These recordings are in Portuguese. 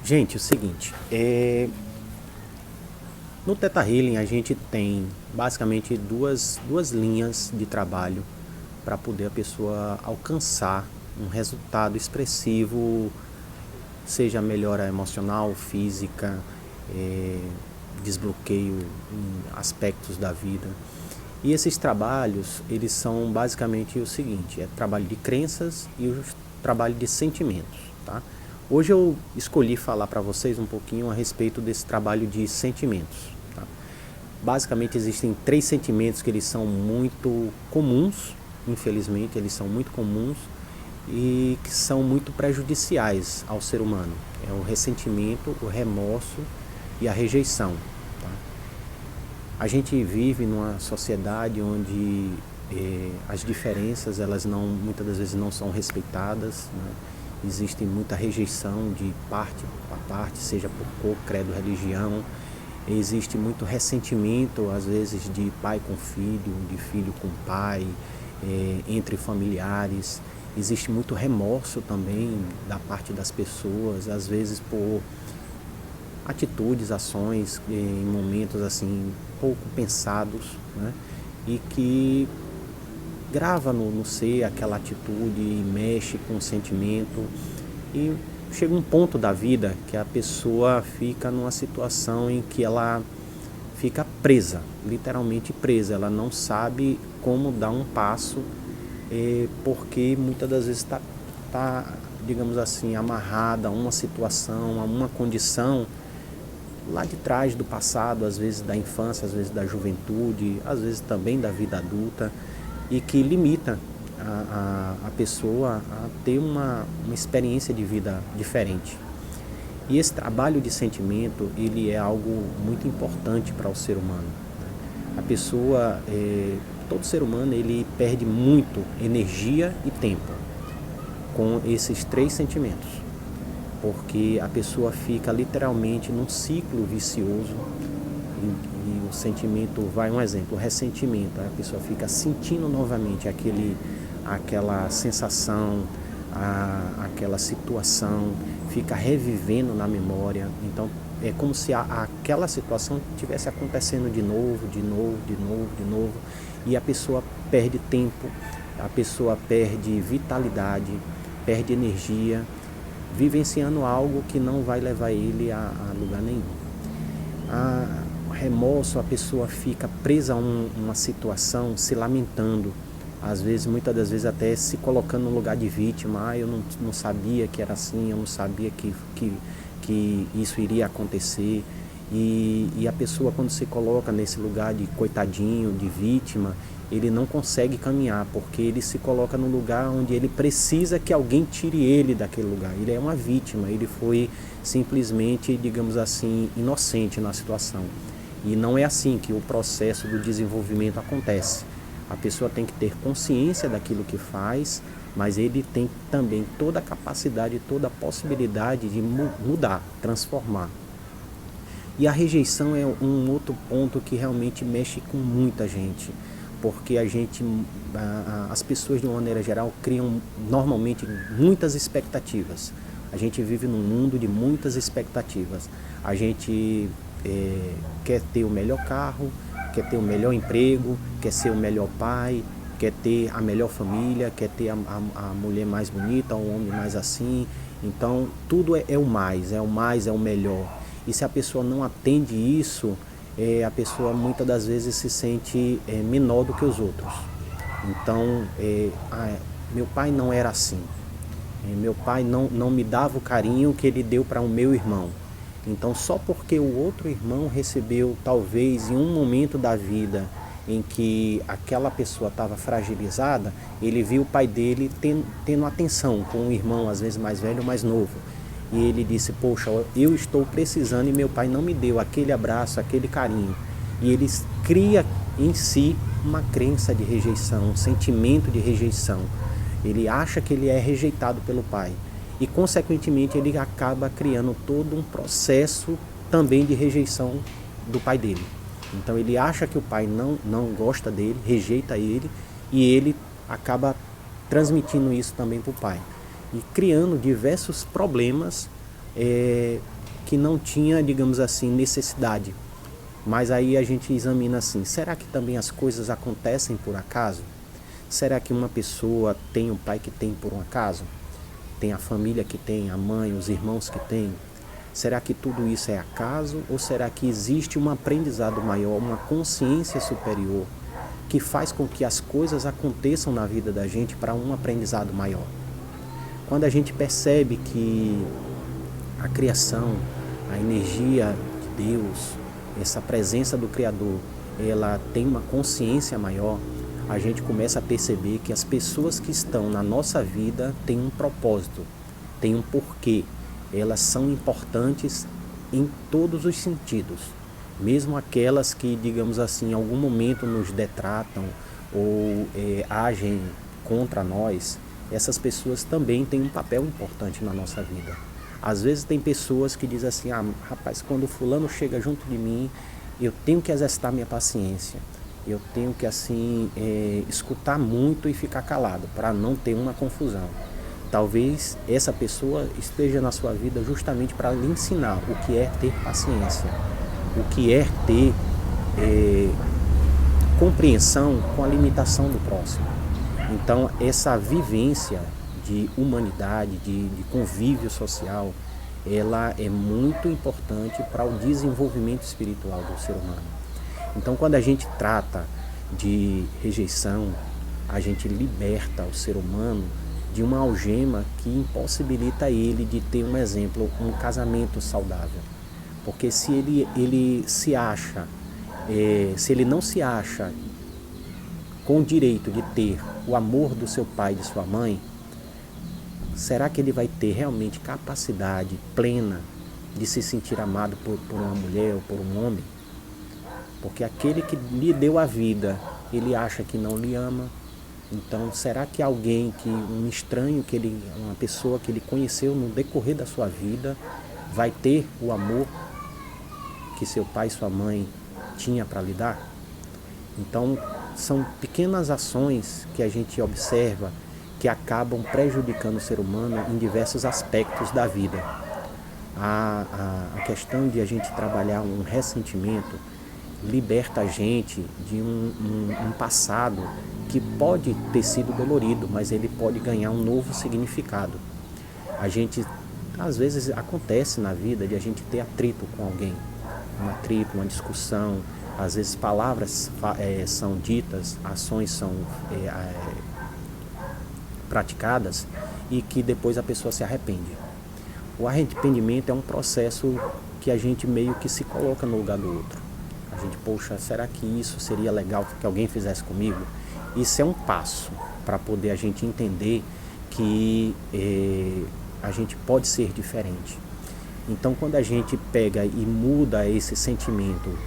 Gente, é o seguinte, no Theta Healing a gente tem basicamente duas linhas de trabalho para poder a pessoa alcançar um resultado expressivo, seja melhora emocional, física, eh, desbloqueio em aspectos da vida. E esses trabalhos, eles são basicamente o seguinte, é trabalho de crenças e o trabalho de sentimentos, tá? Hoje eu escolhi falar para vocês um pouquinho a respeito desse trabalho de sentimentos, tá? Basicamente existem três sentimentos que eles são muito comuns, infelizmente eles são muito comuns e que são muito prejudiciais ao ser humano. É o ressentimento, o remorso e a rejeição, tá? A gente vive numa sociedade onde as diferenças elas não, muitas das vezes não são respeitadas, né? Existe muita rejeição de parte a parte, seja por cor, credo, religião. Existe muito ressentimento, às vezes, de pai com filho, de filho com pai, entre familiares. Existe muito remorso também da parte das pessoas, às vezes por atitudes, ações em momentos assim pouco pensados, né? E que grava no ser aquela atitude e mexe com o sentimento e chega um ponto da vida que a pessoa fica numa situação em que ela fica presa, literalmente presa, ela não sabe como dar um passo, porque muitas das vezes está, digamos assim, amarrada a uma situação, a uma condição lá de trás do passado, às vezes da infância, às vezes da juventude, às vezes também da vida adulta, e que limita a pessoa a ter uma experiência de vida diferente. E esse trabalho de sentimento, ele é algo muito importante para o ser humano. A pessoa, todo ser humano, ele perde muito energia e tempo com esses três sentimentos, porque a pessoa fica literalmente num ciclo vicioso e o sentimento vai, um exemplo, o ressentimento, a pessoa fica sentindo novamente aquela sensação, aquela situação, fica revivendo na memória. Então é como se aquela situação estivesse acontecendo de novo, e a pessoa perde tempo, a pessoa perde vitalidade, perde energia, vivenciando algo que não vai levar ele a lugar nenhum. O remorso, a pessoa fica presa a uma situação, se lamentando, às vezes, muitas das vezes até se colocando no lugar de vítima. Eu não sabia que era assim, eu não sabia que isso iria acontecer. E a pessoa, quando se coloca nesse lugar de coitadinho, de vítima, ele não consegue caminhar, porque ele se coloca no lugar onde ele precisa que alguém tire ele daquele lugar. Ele é uma vítima, ele foi simplesmente, digamos assim, inocente na situação. E não é assim que o processo do desenvolvimento acontece. A pessoa tem que ter consciência daquilo que faz, mas ele tem também toda a capacidade, toda a possibilidade de mudar, transformar. E a rejeição é um outro ponto que realmente mexe com muita gente, porque as pessoas de uma maneira geral criam normalmente muitas expectativas. A gente vive num mundo de muitas expectativas. A gente quer ter o melhor carro, quer ter o melhor emprego, quer ser o melhor pai, quer ter a melhor família, quer ter a mulher mais bonita, o homem mais assim. Então tudo é o mais, é o melhor. E se a pessoa não atende isso, a pessoa muitas das vezes se sente menor do que os outros. Então, meu pai não era assim. Meu pai não me dava o carinho que ele deu para o meu irmão. Então, só porque o outro irmão recebeu, talvez, em um momento da vida em que aquela pessoa estava fragilizada, ele viu o pai dele tendo atenção com um irmão, às vezes mais velho ou mais novo. E ele disse, poxa, eu estou precisando e meu pai não me deu aquele abraço, aquele carinho. E ele cria em si uma crença de rejeição, um sentimento de rejeição. Ele acha que ele é rejeitado pelo pai. E, consequentemente, ele acaba criando todo um processo também de rejeição do pai dele. Então, ele acha que o pai não gosta dele, rejeita ele, e ele acaba transmitindo isso também para o pai. E criando diversos problemas que não tinha, digamos assim, necessidade. Mas aí a gente examina assim, será que também as coisas acontecem por acaso? Será que uma pessoa tem o pai que tem por um acaso? Tem a família que tem, a mãe, os irmãos que tem? Será que tudo isso é acaso? Ou será que existe um aprendizado maior, uma consciência superior que faz com que as coisas aconteçam na vida da gente para um aprendizado maior? Quando a gente percebe que a criação, a energia de Deus, essa presença do Criador, ela tem uma consciência maior, a gente começa a perceber que as pessoas que estão na nossa vida têm um propósito, têm um porquê. Elas são importantes em todos os sentidos. Mesmo aquelas que, digamos assim, em algum momento nos detratam ou agem contra nós, essas pessoas também têm um papel importante na nossa vida. Às vezes tem pessoas que dizem assim, rapaz, quando fulano chega junto de mim, eu tenho que exercitar minha paciência. Eu tenho que assim escutar muito e ficar calado para não ter uma confusão. Talvez essa pessoa esteja na sua vida justamente para lhe ensinar o que é ter paciência, o que é ter compreensão com a limitação do próximo. Então essa vivência de humanidade, de convívio social, ela é muito importante para o desenvolvimento espiritual do ser humano. Então, quando a gente trata de rejeição, a gente liberta o ser humano de uma algema que impossibilita ele de ter um exemplo, um casamento saudável. Porque se ele se acha, se ele não se acha com o direito de ter o amor do seu pai e de sua mãe, será que ele vai ter realmente capacidade plena de se sentir amado por uma mulher ou por um homem? Porque aquele que lhe deu a vida, ele acha que não lhe ama. Então, será que alguém, um estranho, uma pessoa que ele conheceu no decorrer da sua vida, vai ter o amor que seu pai e sua mãe tinha para lhe dar? Então, são pequenas ações que a gente observa que acabam prejudicando o ser humano em diversos aspectos da vida. A questão de a gente trabalhar um ressentimento liberta a gente de um passado que pode ter sido dolorido, mas ele pode ganhar um novo significado. A gente, às vezes, acontece na vida de a gente ter atrito com alguém, um atrito, uma discussão, às vezes palavras são ditas, ações são praticadas e que depois a pessoa se arrepende. O arrependimento é um processo que a gente meio que se coloca no lugar do outro. A gente, poxa, será que isso seria legal que alguém fizesse comigo? Isso é um passo para poder a gente entender que a gente pode ser diferente. Então, quando a gente pega e muda esse sentimento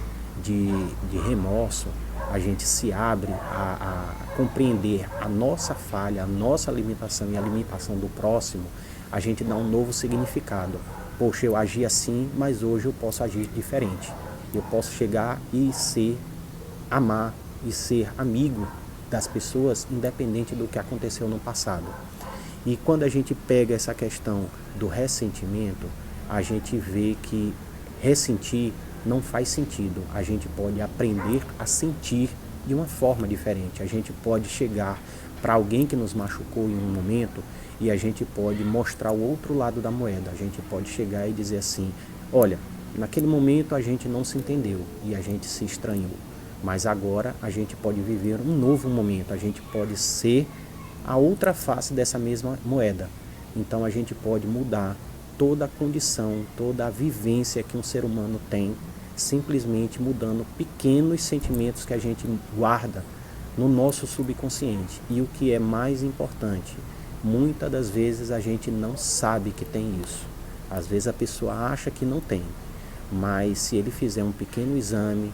de remorso, a gente se abre a compreender a nossa falha, a nossa limitação e a limitação do próximo, a gente dá um novo significado. Poxa, eu agi assim, mas hoje eu posso agir diferente. Eu posso chegar e amar e ser amigo das pessoas, independente do que aconteceu no passado. E quando a gente pega essa questão do ressentimento, a gente vê que ressentir não faz sentido. A gente pode aprender a sentir de uma forma diferente. A gente pode chegar para alguém que nos machucou em um momento e a gente pode mostrar o outro lado da moeda. A gente pode chegar e dizer assim, olha, naquele momento a gente não se entendeu e a gente se estranhou, mas agora a gente pode viver um novo momento, a gente pode ser a outra face dessa mesma moeda. Então a gente pode mudar toda a condição, toda a vivência que um ser humano tem, simplesmente mudando pequenos sentimentos que a gente guarda no nosso subconsciente. E o que é mais importante, muitas das vezes a gente não sabe que tem isso. Às vezes a pessoa acha que não tem. Mas se ele fizer um pequeno exame,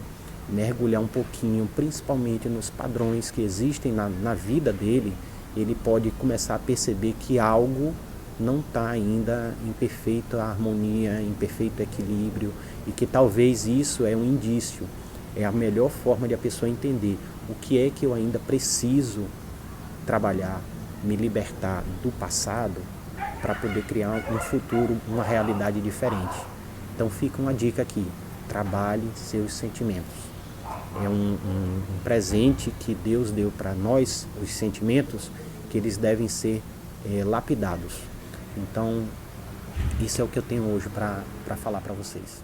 mergulhar um pouquinho, principalmente nos padrões que existem na vida dele, ele pode começar a perceber que algo não está ainda em perfeita harmonia, em perfeito equilíbrio, e que talvez isso é um indício, é a melhor forma de a pessoa entender o que é que eu ainda preciso trabalhar, me libertar do passado para poder criar um futuro, uma realidade diferente. Então fica uma dica aqui, trabalhe seus sentimentos. É um presente que Deus deu para nós, os sentimentos, que eles devem ser lapidados. Então, isso é o que eu tenho hoje para falar para vocês.